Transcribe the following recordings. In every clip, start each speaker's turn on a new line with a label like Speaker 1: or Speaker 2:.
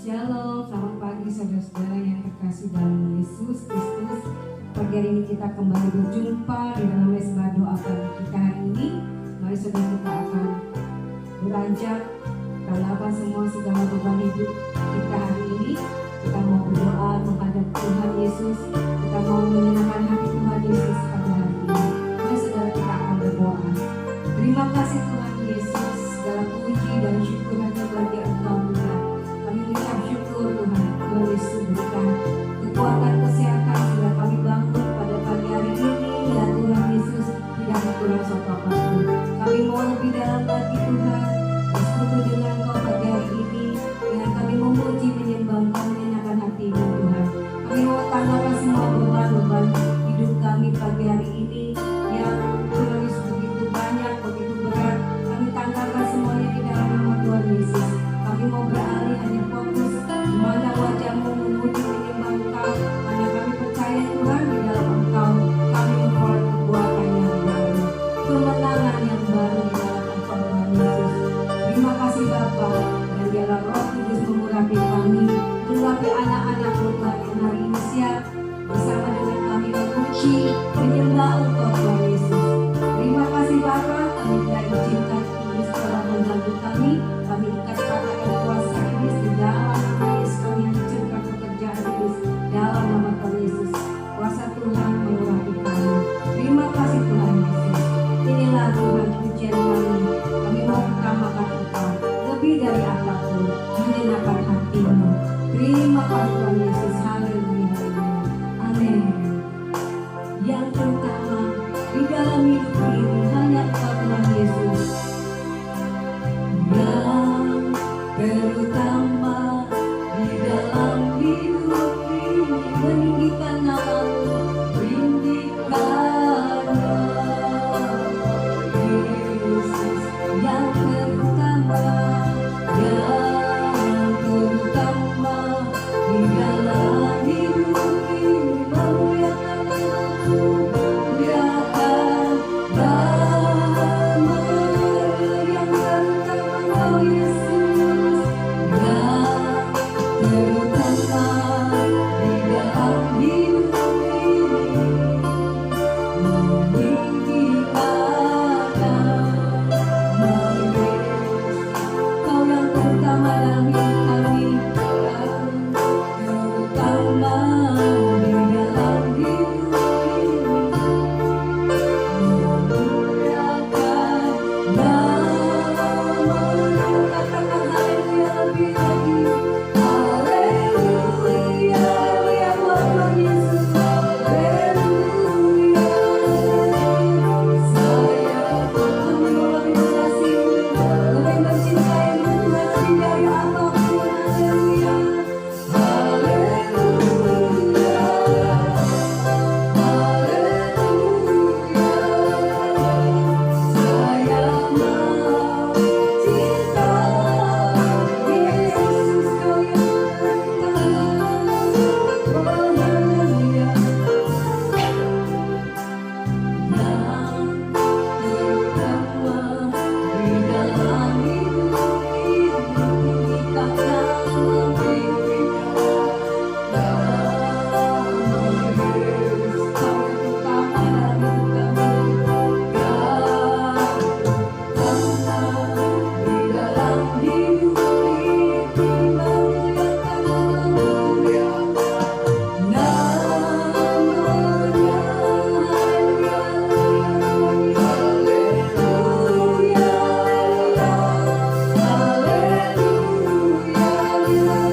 Speaker 1: Shalom, selamat pagi saudara-saudara yang terkasih dalam Yesus Kristus. Pagi hari ini kita kembali berjumpa di dalam mesbah doa pagi kita hari ini. Mari saudara kita akan beranjak apa semua segala beban hidup kita hari ini. Kita mau berdoa menghadap Tuhan Yesus. Kita mau menyenangkan hati Tuhan Yesus pada hari ini. Mari saudara kita akan berdoa. Terima kasih Tuhan Yesus, segala puji dan syukur hanya bagi Engkau Tuhan. Kami mengucap syukur Tuhan, Tuhan Yesus berikan kekuatan kesehatan sehingga kami bangun pada pagi hari ini. Ya Tuhan Yesus, tidak kurang suatu apapun. Kami mau lebih dalam lagi Tuhan, bersekutu dengan Engkau pagi hari ini, dengan kami memuji, menyembah Engkau, menyenangkan hati-Mu Tuhan. Kami mau tanggalkan semua beban-beban hidup kami pagi hari ini yang Tuhan Yesus begitu banyak, begitu berat. Kami tanggalkan semuanya di dalam nama Tuhan Yesus. Kami mau beralih hanya fokus memandang wajah-Mu, memuji, menyembah Engkau, karena kami percaya Tuhan di dalam Engkau kami memperoleh kekuatan yang baru, kemenangan yang baru di dalam Engkau Tuhan Yesus. Terima kasih Bapa, dan biarlah Roh Kudus mengurapi kami, mengurapi anak-anak-Mu Tuhan yang hari ini siap bersama dengan kami memuji, menyembah Engkau Tuhan Yesus. Terima kasih Bapa, kami tidak izinkan iblis telah mengganggu kami. Kami ikat katakan kuasa iblis di dalam nama Yesus. Kami hancurkan pekerjaan iblis dalam nama Tuhan Yesus. Kuasa Tuhan mengurapi kami. Terima kasih Tuhan Yesus. Inilah Tuhan pujian kami. Kami mau utamakan Engkau lebih dari apapun, menyenangkan hati-Mu. Terima kasih Tuhan Yesus. Haleluya, haleluya. Amin. Yang pertama di dalam hidup ini hanya Engkau Tuhan Yesus. Yang terutama di dalam hidup ini meninggikan nama-Mu, meninggikan nama Yesus. Yang terutama di dalam hidup ini memuliakan nama-Mu, memuliakan nama yang terutama Engkau Yesus. Yang terutama di dalam hidup ini meninggikan nama Yesus. Kau yang terutama dalam hidup kami, terutama di dalam hidup ini, memuliakan nama-Mu. Katakan haleluya lebih lagi. Haleluya, haleluya buat Tuhan Yesus. Haleluya. Saya kami mau lebih mengasihi-Mu, lebih mencintai-Mu Tuhan lebih dari apapun. Haleluya. Haleluya. Haleluya. Saya mau cinta Yesus, Kau yang terutama. Haleluya. Yang terutama di dalam hidup ini meninggikan nama Yesus. Kau yang utama dalam hidup kami. Di dalam hidup ini memuliakan namanya. Haleluya, haleluya, haleluya.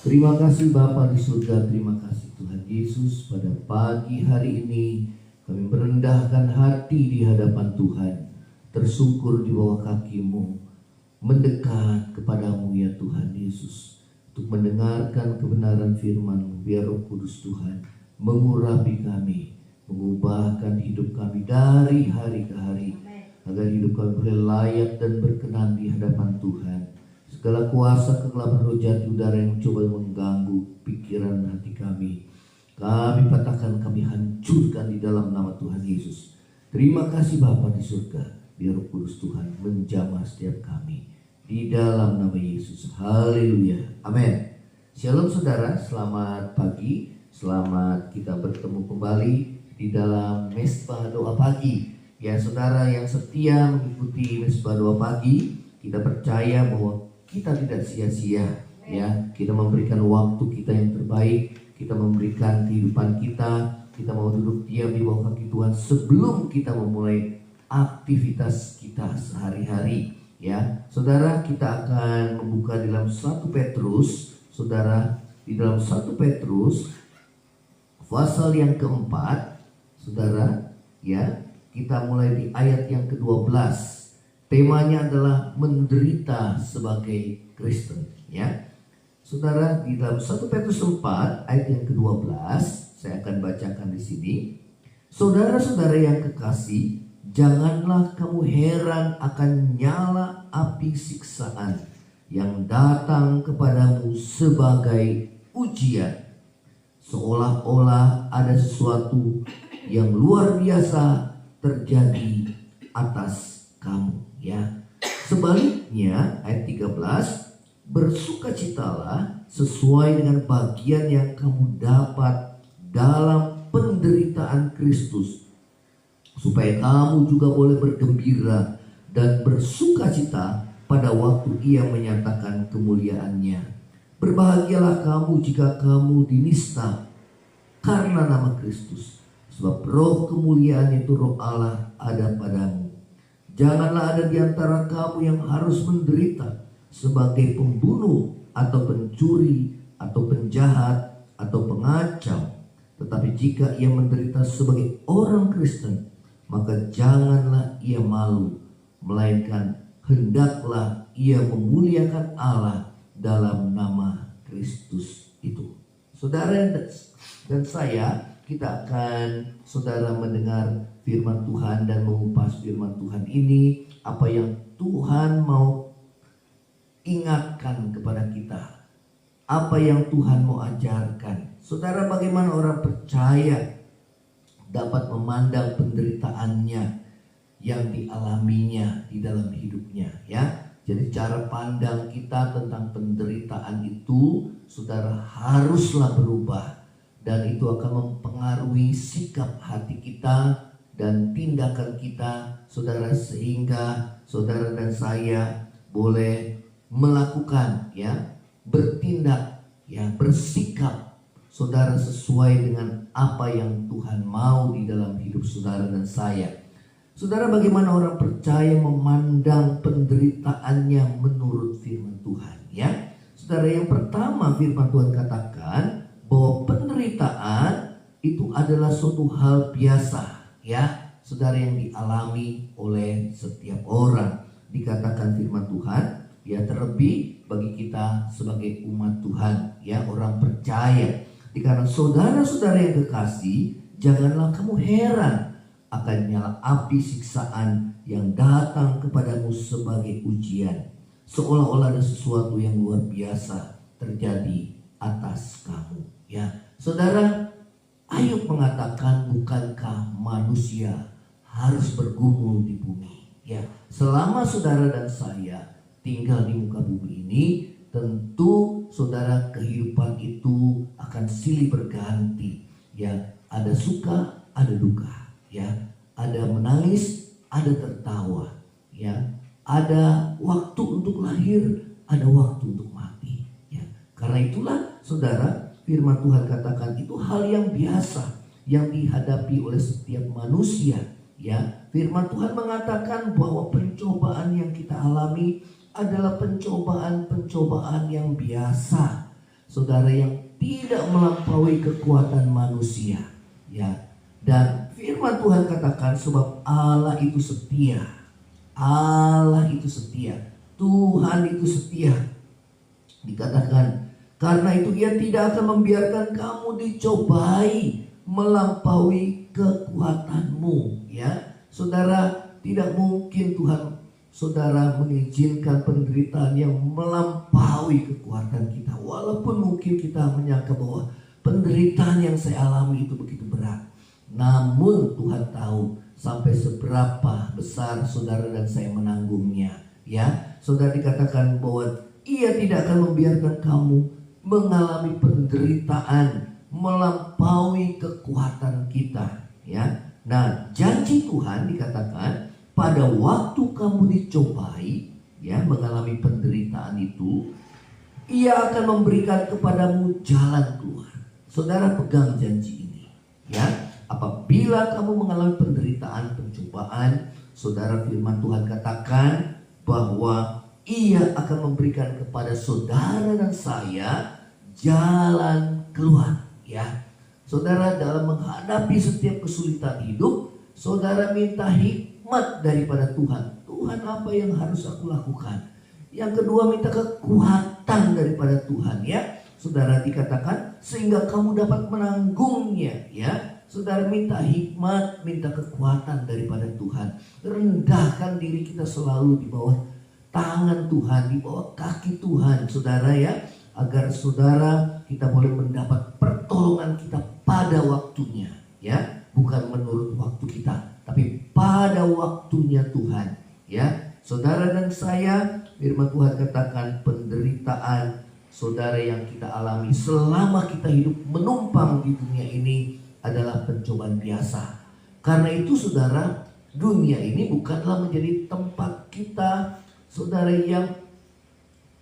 Speaker 2: Terima kasih Bapa di surga, terima kasih Tuhan Yesus. Pada pagi hari ini kami merendahkan hati di hadapan Tuhan, tersungkur di bawah kaki-Mu, mendekat kepadamu ya Tuhan Yesus, untuk mendengarkan kebenaran firman-Mu. Biar Roh Kudus Tuhan mengurapi kami, mengubahkan hidup kami dari hari ke hari, agar hidup kami boleh layak dan berkenan di hadapan Tuhan. Segala kuasa kegelapan roh jati udara yang coba mengganggu pikiran hati kami patahkan, kami hancurkan di dalam nama Tuhan Yesus. Terima kasih Bapa di surga, biar Roh Kudus Tuhan menjamah setiap kami di dalam nama Yesus. Haleluya, amin. Shalom saudara, selamat pagi, selamat kita bertemu kembali di dalam Mesbah Doa Pagi. Ya saudara yang setia mengikuti Mesbah Doa Pagi, kita percaya bahwa kita tidak sia-sia, ya. Kita memberikan waktu kita yang terbaik, kita memberikan kehidupan kita mau duduk diam di bawah kaki Tuhan sebelum kita memulai aktivitas kita sehari-hari, ya. Saudara, kita akan membuka dalam 1 Petrus, saudara, di dalam 1 Petrus pasal yang keempat, saudara, ya. Kita mulai di ayat yang ke-12. Temanya adalah menderita sebagai Kristen, ya. Saudara, di dalam 1 Petrus 4 ayat yang ke-12, saya akan bacakan di sini. Saudara-saudara yang kekasih, janganlah kamu heran akan nyala api siksaan yang datang kepadamu sebagai ujian, seolah-olah ada sesuatu yang luar biasa terjadi atas kamu, ya. Sebaliknya ayat 13, bersukacitalah sesuai dengan bagian yang kamu dapat dalam penderitaan Kristus, supaya kamu juga boleh bergembira dan bersukacita pada waktu Ia menyatakan kemuliaannya. Berbahagialah kamu jika kamu dinista karena nama Kristus, sebab roh kemuliaan itu roh Allah ada padamu. Janganlah ada di antara kamu yang harus menderita sebagai pembunuh atau pencuri atau penjahat atau pengacau. Tetapi jika ia menderita sebagai orang Kristen, maka janganlah ia malu, melainkan hendaklah ia memuliakan Allah dalam nama Kristus itu. Saudara dan saya, kita akan saudara mendengar firman Tuhan dan mengupas firman Tuhan ini, apa yang Tuhan mau ingatkan kepada kita, apa yang Tuhan mau ajarkan. Saudara, bagaimana orang percaya dapat memandang penderitaannya yang dialaminya di dalam hidupnya, ya. Jadi cara pandang kita tentang penderitaan itu, saudara, haruslah berubah, dan itu akan mempengaruhi sikap hati kita dan tindakan kita, saudara, sehingga saudara dan saya boleh melakukan, ya, bertindak, ya, bersikap, saudara, sesuai dengan apa yang Tuhan mau di dalam hidup saudara dan saya. Saudara, bagaimana orang percaya memandang penderitaannya menurut firman Tuhan, ya. Saudara, yang pertama firman Tuhan katakan bahwa penderitaan itu adalah suatu hal biasa, ya, saudara, yang dialami oleh setiap orang. Dikatakan firman Tuhan, ya, terlebih bagi kita sebagai umat Tuhan, ya, orang percaya. Dikarenakan saudara-saudara yang kekasih, janganlah kamu heran akan nyala api siksaan yang datang kepadamu sebagai ujian, seolah-olah ada sesuatu yang luar biasa terjadi atas kamu, ya. Saudara, Ayub mengatakan, bukankah manusia harus bergumul di bumi, ya. Selama saudara dan saya tinggal di muka bumi ini, tentu saudara, kehidupan itu akan silih berganti, ya. Ada suka, ada duka, ya. Ada menangis, ada tertawa, ya. Ada waktu untuk lahir, ada waktu untuk mati, ya. Karena itulah saudara, firman Tuhan katakan itu hal yang biasa yang dihadapi oleh setiap manusia, ya. Firman Tuhan mengatakan bahwa pencobaan yang kita alami adalah pencobaan-pencobaan yang biasa, saudara, yang tidak melampaui kekuatan manusia, ya. Dan firman Tuhan katakan sebab Allah itu setia, Allah itu setia, Tuhan itu setia. Dikatakan karena itu Ia tidak akan membiarkan kamu dicobai melampaui kekuatanmu, ya. Saudara, Tidak mungkin Tuhan saudara mengizinkan penderitaan yang melampaui kekuatan kita. Walaupun mungkin kita menyangka bahwa penderitaan yang saya alami itu begitu berat, namun Tuhan tahu sampai seberapa besar saudara dan saya menanggungnya. Ya, saudara dikatakan bahwa Ia tidak akan membiarkan kamu mengalami penderitaan melampaui kekuatan kita. Ya, nah janji Tuhan dikatakan pada waktu kamu dicobai, ya, mengalami penderitaan itu, Ia akan memberikan kepadamu jalan keluar. Saudara pegang janji ini, ya. Apabila kamu mengalami penderitaan, pencobaan, saudara, firman Tuhan katakan bahwa Ia akan memberikan kepada saudara dan saya jalan keluar, ya. Saudara, dalam menghadapi setiap kesulitan hidup, saudara minta hikmat daripada Tuhan. Tuhan, apa yang harus aku lakukan? Yang kedua, minta kekuatan daripada Tuhan, ya. Saudara, dikatakan sehingga kamu dapat menanggungnya, ya. Saudara, minta hikmat, minta kekuatan daripada Tuhan. Rendahkan diri kita selalu di bawah tangan Tuhan, di bawah kaki Tuhan, saudara, ya. Agar saudara kita boleh mendapat pertolongan kita pada waktunya, ya. Bukan menurut waktu kita, tapi pada waktunya Tuhan, ya. Saudara dan saya, firman Tuhan katakan penderitaan saudara yang kita alami selama kita hidup menumpang di dunia ini adalah pencobaan biasa. Karena itu saudara, dunia ini bukanlah menjadi tempat kita, saudara, yang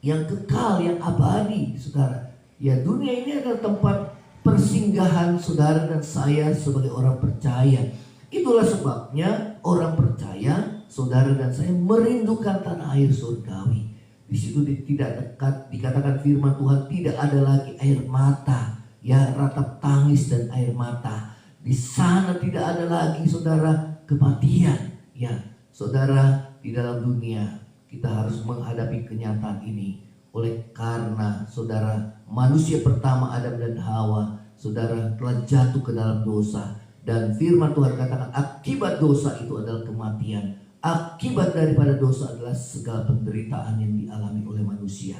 Speaker 2: kekal, yang abadi, saudara. Ya, dunia ini adalah tempat persinggahan saudara dan saya sebagai orang percaya. Itulah sebabnya orang percaya, saudara dan saya, merindukan tanah air surgawi. Di situ dikatakan firman Tuhan, tidak ada lagi air mata, ya, ratap tangis dan air mata. Di sana tidak ada lagi, saudara, kematian. Ya, saudara, di dalam dunia kita harus menghadapi kenyataan ini. Oleh karena saudara, manusia pertama Adam dan Hawa, saudara, telah jatuh ke dalam dosa. Dan firman Tuhan katakan akibat dosa itu adalah kematian. Akibat daripada dosa adalah segala penderitaan yang dialami oleh manusia.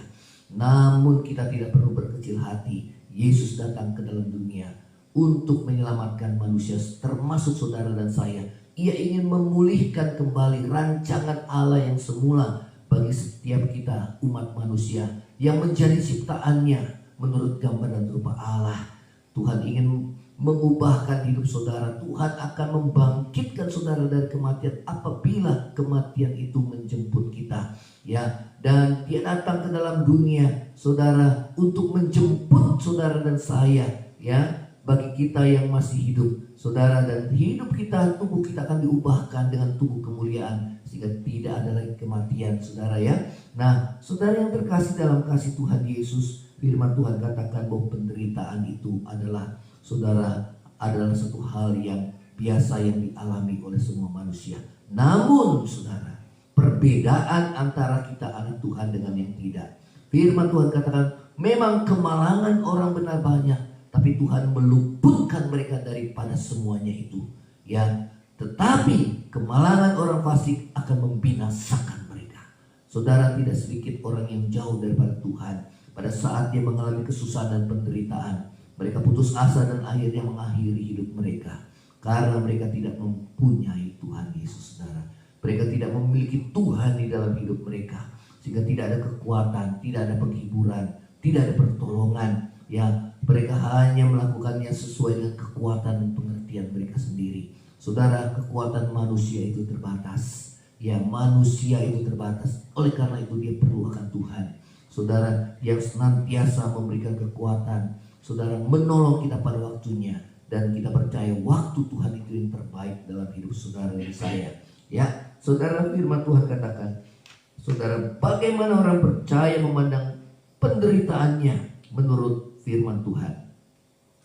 Speaker 2: Namun kita tidak perlu berkecil hati. Yesus datang ke dalam dunia untuk menyelamatkan manusia, termasuk saudara dan saya. Ia ingin memulihkan kembali rancangan Allah yang semula bagi setiap kita, umat manusia yang menjadi ciptaannya menurut gambar dan rupa Allah. Tuhan ingin mengubahkan hidup saudara. Tuhan akan membangkitkan saudara dari kematian apabila kematian itu menjemput kita, ya. Dan Dia datang ke dalam dunia, saudara, untuk menjemput saudara dan saya, ya. Bagi kita yang masih hidup, saudara, dan hidup kita, tubuh kita akan diubahkan dengan tubuh kemuliaan sehingga tidak ada lagi kematian, saudara, ya. Nah, saudara yang terkasih dalam kasih Tuhan Yesus, firman Tuhan katakan bahwa penderitaan itu adalah, saudara, adalah satu hal yang biasa yang dialami oleh semua manusia. Namun, saudara, perbedaan antara kita anak Tuhan dengan yang tidak. Firman Tuhan katakan memang kemalangan orang benar banyak, tapi Tuhan meluputkan mereka daripada semuanya itu, ya. Tetapi kemalangan orang fasik akan membinasakan mereka. Saudara, tidak sedikit orang yang jauh daripada Tuhan pada saat dia mengalami kesusahan dan penderitaan. Mereka putus asa dan akhirnya mengakhiri hidup mereka karena mereka tidak mempunyai Tuhan Yesus, saudara. Mereka tidak memiliki Tuhan di dalam hidup mereka, sehingga tidak ada kekuatan, tidak ada penghiburan, tidak ada pertolongan, ya. Mereka hanya melakukannya sesuai dengan kekuatan dan pengertian mereka sendiri. Saudara, kekuatan manusia itu terbatas, ya. Manusia itu terbatas. Oleh karena itu dia perlu akan Tuhan, saudara, yang senantiasa memberikan kekuatan, saudara, menolong kita pada waktunya. Dan kita percaya waktu Tuhan itu yang terbaik dalam hidup saudara dan saya, ya. Saudara, firman Tuhan katakan, saudara, bagaimana orang percaya memandang penderitaannya menurut firman Tuhan.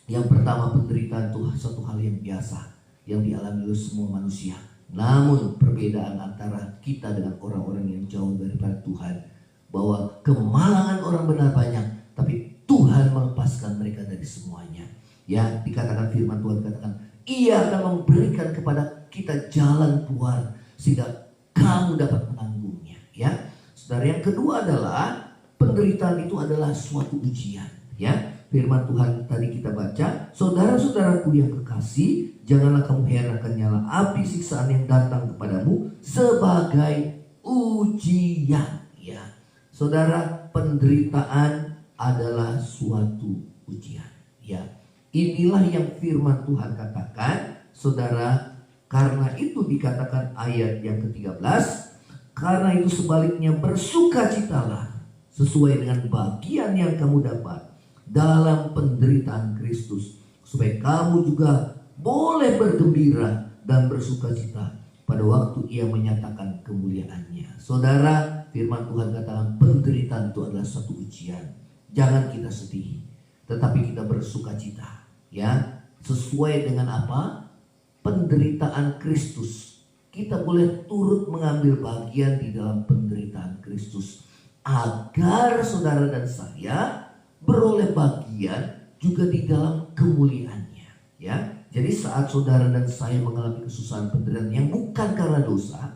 Speaker 2: Yang pertama, penderitaan itu satu hal yang biasa yang dialami oleh semua manusia. Namun perbedaan antara kita dengan orang-orang yang jauh daripada Tuhan, bahwa kemalangan orang benar banyak, tapi Tuhan melepaskan mereka dari semuanya. Ya, dikatakan firman Tuhan katakan, Ia akan memberikan kepada kita jalan keluar sehingga kamu dapat menanggungnya, ya. Saudara, yang kedua adalah penderitaan itu adalah suatu ujian, ya. Firman Tuhan tadi kita baca, saudara-saudaraku yang kekasih, janganlah kamu heran akan nyala api siksaan yang datang kepadamu sebagai ujian, ya. Saudara, penderitaan adalah suatu ujian, ya. Inilah yang firman Tuhan katakan, saudara. Karena itu dikatakan ayat yang ke-13, karena itu sebaliknya bersukacitalah sesuai dengan bagian yang kamu dapat dalam penderitaan Kristus, supaya kamu juga boleh bergembira dan bersukacita pada waktu ia menyatakan kemuliaannya. Saudara, firman Tuhan katakan penderitaan itu adalah satu ujian. Jangan kita sedih, tetapi kita bersukacita, ya. Sesuai dengan apa? Penderitaan Kristus. Kita boleh turut mengambil bagian di dalam penderitaan Kristus, agar saudara dan saya beroleh bagian juga di dalam kemuliaannya, ya. Jadi saat saudara dan saya mengalami kesusahan penderitaan yang bukan karena dosa,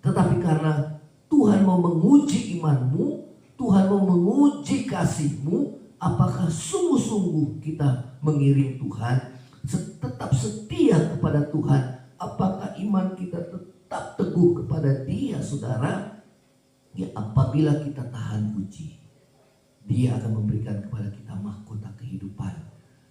Speaker 2: tetapi karena Tuhan mau menguji imanmu, Tuhan mau menguji kasihmu, apakah sungguh-sungguh kita mengiring Tuhan, tetap setia kepada Tuhan, apakah iman kita tetap teguh kepada Dia, saudara. Ya, apabila kita tahan uji, Dia akan memberikan kepada kita mahkota kehidupan.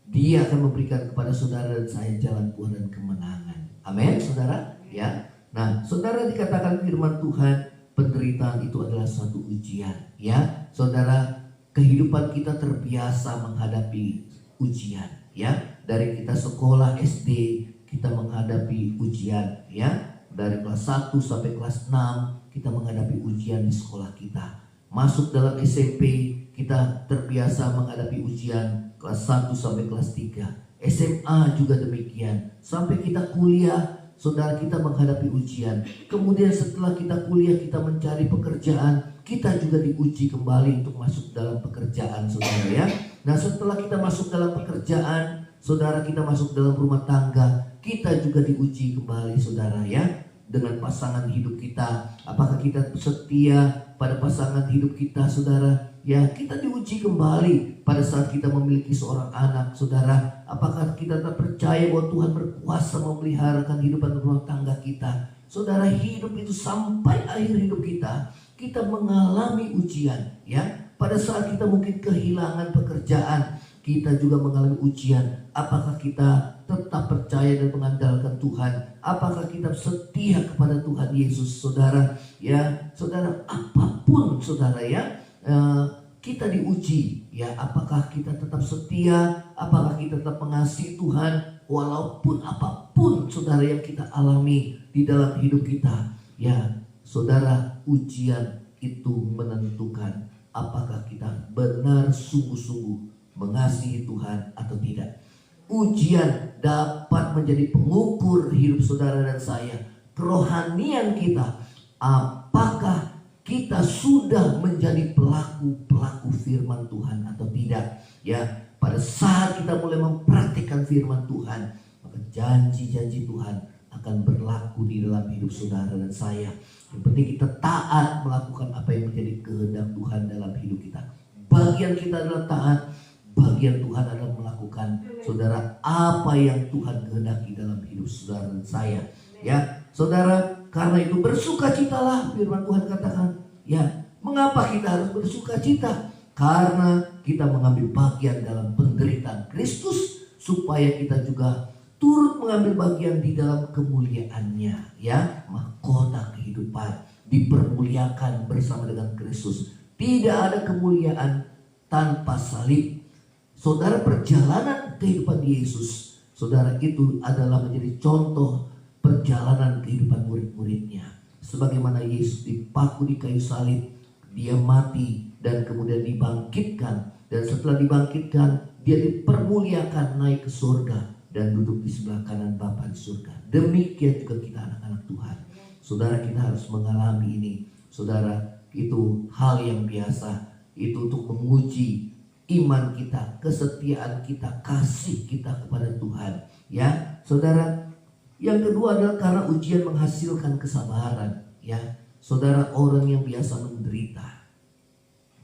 Speaker 2: Dia akan memberikan kepada saudara dan saya jalan keluar dan kemenangan. Amin, saudara, ya. Nah, saudara, dikatakan firman Tuhan, penderitaan itu adalah suatu ujian, ya. Saudara, kehidupan kita terbiasa menghadapi ujian, ya. Dari kita sekolah SD, kita menghadapi ujian, ya. Dari kelas 1 sampai kelas 6 kita menghadapi ujian di sekolah kita. Masuk dalam SMP, kita terbiasa menghadapi ujian kelas 1 sampai kelas 3. SMA juga demikian. Sampai kita kuliah, saudara, kita menghadapi ujian. Kemudian setelah kita kuliah, kita mencari pekerjaan, kita juga diuji kembali untuk masuk dalam pekerjaan, saudara, ya. Nah, setelah kita masuk dalam pekerjaan, saudara, kita masuk dalam rumah tangga, kita juga diuji kembali, saudara, ya. Dengan pasangan hidup kita, apakah kita setia pada pasangan hidup kita, saudara, ya. Kita diuji kembali pada saat kita memiliki seorang anak, saudara. Apakah kita tak percaya bahwa Tuhan berkuasa memelihara kehidupan rumah tangga kita, saudara. Hidup itu sampai akhir hidup kita, kita mengalami ujian, ya. Pada saat kita mungkin kehilangan pekerjaan, kita juga mengalami ujian. Apakah kita tetap percaya dan mengandalkan Tuhan? Apakah kita setia kepada Tuhan Yesus, saudara? Ya, saudara, apapun, saudara, ya, kita diuji, ya. Apakah kita tetap setia? Apakah kita tetap mengasihi Tuhan walaupun apapun, saudara, yang kita alami di dalam hidup kita? Ya, saudara, ujian itu menentukan apakah kita benar sungguh-sungguh mengasihi Tuhan atau tidak. Ujian dapat menjadi pengukur hidup saudara dan saya, kerohanian kita. Apakah kita sudah menjadi pelaku firman Tuhan atau tidak? Ya, pada saat kita mulai mempraktikkan firman Tuhan, maka janji-janji Tuhan akan berlaku di dalam hidup saudara dan saya. Yang penting kita taat melakukan apa yang menjadi kehendak Tuhan dalam hidup kita. Bagian kita adalah taat, bagian Tuhan adalah melakukan, saudara, apa yang Tuhan kehendaki dalam hidup saudara dan saya. Ya, saudara, karena itu bersukacitalah, firman Tuhan katakan. Ya, mengapa kita harus bersukacita? Karena kita mengambil bagian dalam penderitaan Kristus, supaya kita juga turut mengambil bagian di dalam kemuliaannya, ya. Mahkota kehidupan, dipermuliakan bersama dengan Kristus. Tidak ada kemuliaan tanpa salib. Saudara, perjalanan kehidupan Yesus, saudara, itu adalah menjadi contoh perjalanan kehidupan murid-muridnya. Sebagaimana Yesus dipaku di kayu salib, dia mati dan kemudian dibangkitkan. Dan setelah dibangkitkan, dia dipermuliakan naik ke surga dan duduk di sebelah kanan Bapa di surga. Demikian juga kita anak-anak Tuhan. Saudara, kita harus mengalami ini. Saudara, itu hal yang biasa. Itu untuk menguji iman kita, kesetiaan kita, kasih kita kepada Tuhan. Ya, saudara, Yang kedua adalah karena ujian menghasilkan kesabaran. Ya, saudara, orang yang biasa menderita,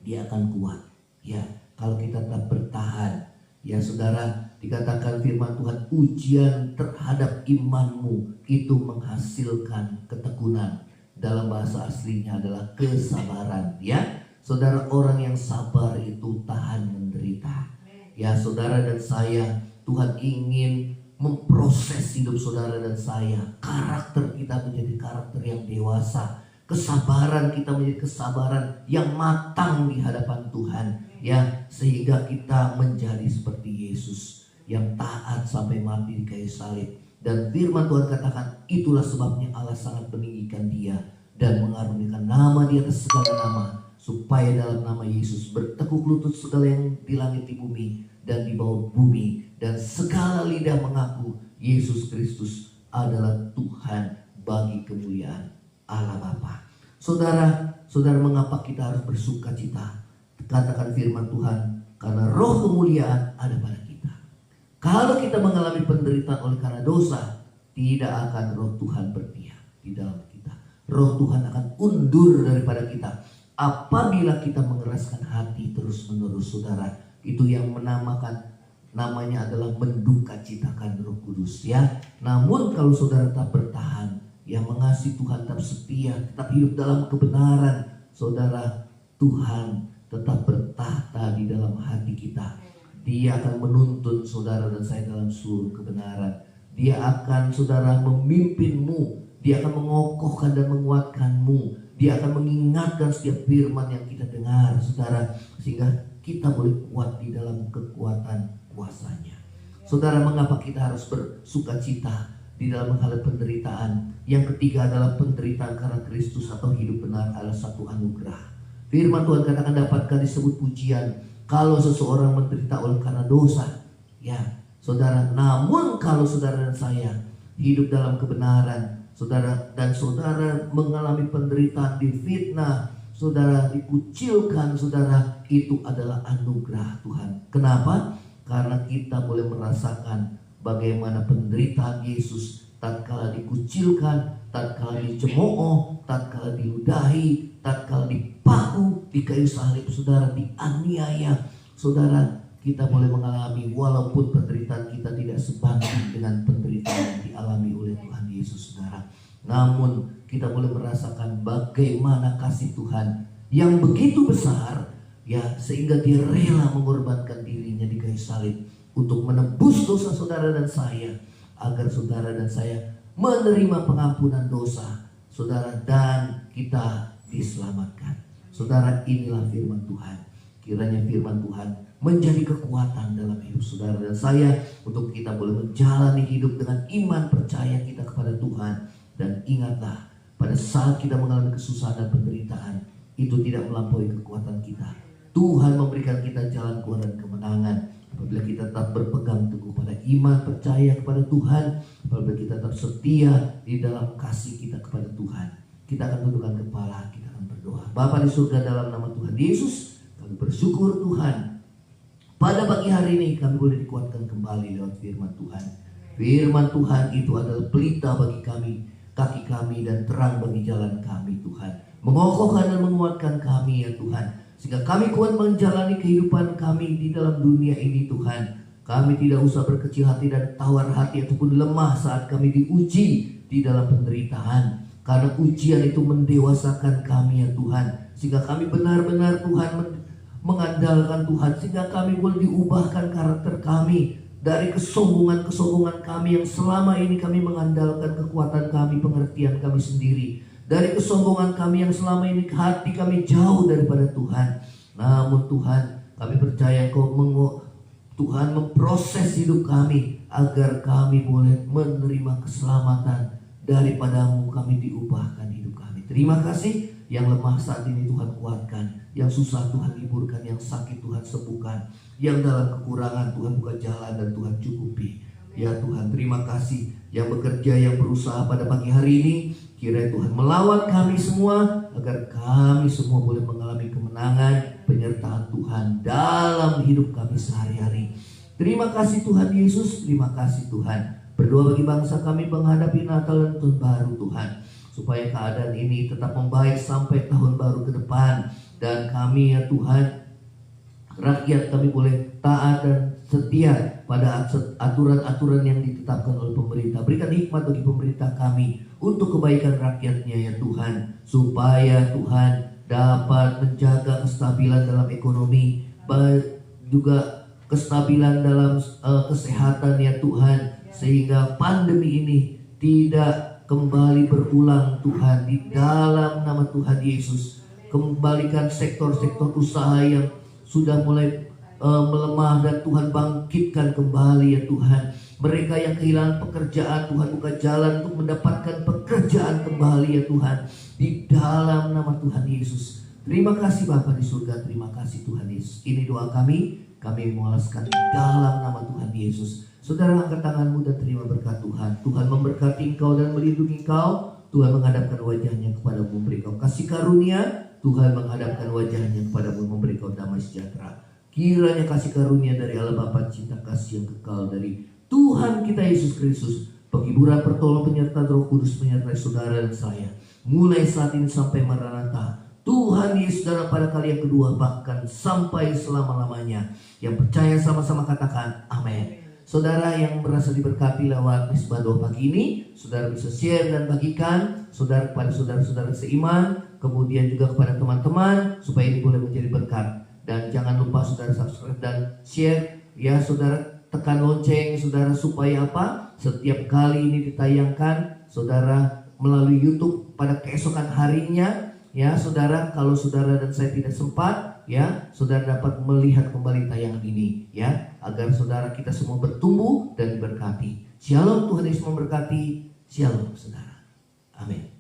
Speaker 2: dia akan kuat. Ya, kalau kita tetap bertahan. Ya saudara, dikatakan firman Tuhan, ujian terhadap imanmu itu menghasilkan ketekunan. Dalam bahasa aslinya adalah kesabaran. Ya, saudara, orang yang sabar itu tahan menderita. Ya saudara dan saya, Tuhan ingin memproses hidup saudara dan saya. Karakter kita menjadi karakter yang dewasa. Kesabaran kita menjadi kesabaran yang matang di hadapan Tuhan. Ya, sehingga kita menjadi seperti Yesus yang taat sampai mati di kayu salib. Dan firman Tuhan katakan, itulah sebabnya Allah sangat meninggikan dia dan mengaruniakan nama di atas segala nama, supaya dalam nama Yesus bertekuk lutut segala yang di langit, di bumi dan di bawah bumi, dan segala lidah mengaku Yesus Kristus adalah Tuhan bagi kemuliaan Allah Bapa. Saudara, mengapa kita harus bersuka cita? Katakan firman Tuhan, karena roh kemuliaan ada pada kita. Kalau kita mengalami penderitaan oleh karena dosa, tidak akan roh Tuhan berpihak di dalam kita. Roh Tuhan akan undur daripada kita apabila kita mengeraskan hati terus menerus. Saudara, itu yang namanya adalah menduka citakan Roh Kudus. Ya, namun kalau saudara tetap bertahan, yang mengasihi Tuhan, tetap setia, tetap hidup dalam kebenaran, saudara, Tuhan tetap bertahta di dalam hati kita. Dia akan menuntun saudara dan saya dalam seluruh kebenaran. Dia akan, saudara, memimpinmu. Dia akan mengokohkan dan menguatkanmu. Dia akan mengingatkan setiap firman yang kita dengar, saudara, sehingga kita boleh kuat di dalam kekuatan kuasanya. Saudara, mengapa kita harus bersuka cita di dalam menghadapi penderitaan? Yang ketiga adalah penderitaan karena Kristus atau hidup benar adalah satu anugerah. Firman Tuhan katakan, dapatkah disebut pujian kalau seseorang menderita oleh karena dosa? Ya, saudara, namun kalau saudara dan saya hidup dalam kebenaran, saudara dan saudara mengalami penderitaan, difitnah, saudara dikucilkan, saudara, itu adalah anugerah Tuhan. Kenapa? Karena kita boleh merasakan bagaimana penderitaan Yesus tatkala dikucilkan, tatkala dicemooh, tatkala diludahi, tatkala dipaku di kayu salib, saudara, dianiaya. Saudara, kita boleh mengalami, walaupun penderitaan kita tidak sebanding dengan penderitaan yang dialami oleh Tuhan Yesus, saudara, namun kita boleh merasakan bagaimana kasih Tuhan yang begitu besar, ya, sehingga dia rela mengorbankan dirinya di kayu salib untuk menebus dosa saudara dan saya, agar saudara dan saya menerima pengampunan dosa, saudara, dan kita diselamatkan. Saudara, inilah firman Tuhan. Kiranya firman Tuhan menjadi kekuatan dalam hidup saudara dan saya, untuk kita boleh menjalani hidup dengan iman percaya kita kepada Tuhan. Dan ingatlah, pada saat kita mengalami kesusahan dan penderitaan, itu tidak melampaui kekuatan kita. Tuhan memberikan kita jalan keluar dan kemenangan apabila kita tetap berpegang teguh pada iman percaya kepada Tuhan, apabila kita tetap setia di dalam kasih kita kepada Tuhan. Kita akan tundukkan kepala, kita akan berdoa. Bapa di surga, dalam nama Tuhan Yesus, kami bersyukur Tuhan, pada pagi hari ini kami boleh dikuatkan kembali lewat firman Tuhan. Firman Tuhan itu adalah pelita bagi kami, kaki kami, dan terang bagi jalan kami, Tuhan. Mengokohkan dan menguatkan kami, ya Tuhan, sehingga kami kuat menjalani kehidupan kami di dalam dunia ini, Tuhan. Kami tidak usah berkecil hati dan tawar hati ataupun lemah saat kami diuji di dalam penderitaan, karena ujian itu mendewasakan kami, ya Tuhan, sehingga kami benar-benar, Tuhan, mengandalkan Tuhan, sehingga kami boleh diubahkan karakter kami dari kesombongan kami yang selama ini kami mengandalkan kekuatan kami, pengertian kami sendiri, dari kesombongan kami yang selama ini hati kami jauh daripada Tuhan. Namun Tuhan, kami percaya Tuhan memproses hidup kami agar kami boleh menerima keselamatan daripadamu. Kami diubahkan hidup kami. Terima kasih. Yang lemah saat ini Tuhan kuatkan, yang susah Tuhan hiburkan, yang sakit Tuhan sembuhkan, yang dalam kekurangan Tuhan buka jalan dan Tuhan cukupi. Ya Tuhan, terima kasih. Yang bekerja, yang berusaha pada pagi hari ini, kiranya Tuhan melawat kami semua, agar kami semua boleh mengalami kemenangan, penyertaan Tuhan dalam hidup kami sehari-hari. Terima kasih Tuhan Yesus, terima kasih Tuhan. Berdoa bagi bangsa kami menghadapi Natal dan Tahun Baru Tuhan, supaya keadaan ini tetap membaik sampai Tahun Baru ke depan. Dan kami ya Tuhan, rakyat kami boleh taat dan setia pada aturan-aturan yang ditetapkan oleh pemerintah. Berikan hikmat bagi pemerintah kami untuk kebaikan rakyatnya ya Tuhan, supaya Tuhan dapat menjaga kestabilan dalam ekonomi, juga kestabilan dalam kesehatan ya Tuhan, sehingga pandemi ini tidak kembali berulang Tuhan. Di dalam nama Tuhan Yesus, kembalikan sektor-sektor usaha yang sudah mulai melemah, dan Tuhan bangkitkan kembali ya Tuhan. Mereka yang kehilangan pekerjaan, Tuhan buka jalan untuk mendapatkan pekerjaan kembali ya Tuhan, di dalam nama Tuhan Yesus. Terima kasih Bapa di surga, terima kasih Tuhan Yesus. Ini doa kami mengulaskan di dalam nama Tuhan Yesus. Saudara, angkat tanganmu dan terima berkat Tuhan. Tuhan memberkati engkau dan melindungi engkau. Tuhan menghadapkan wajahnya kepadamu, memberi kau kasih karunia. Tuhan menghadapkan wajahnya kepadamu, memberi kau damai sejahtera. Kiranya kasih karunia dari Allah Bapa, cinta kasih yang kekal dari Tuhan kita Yesus Kristus, penghiburan, pertolongan, penyertaan Roh Kudus menyertai saudara dan saya, mulai saat ini sampai Maranatha. Tuhan Yesus datang pada kali yang kedua, bahkan sampai selama-lamanya. Yang percaya sama-sama katakan amin. Saudara yang merasa diberkati lewat Misbah Doa pagi ini, saudara bisa share dan bagikan saudara kepada saudara-saudara seiman, kemudian juga kepada teman-teman, supaya ini boleh menjadi berkat. Dan jangan lupa saudara subscribe dan share ya saudara, tekan lonceng saudara, supaya apa? Setiap kali ini ditayangkan saudara melalui YouTube pada keesokan harinya ya saudara, kalau saudara dan saya tidak sempat ya, saudara dapat melihat kembali tayangan ini ya, agar saudara kita semua bertumbuh dan diberkati. Shalom, Tuhan Yesus memberkati. Shalom saudara. Amin.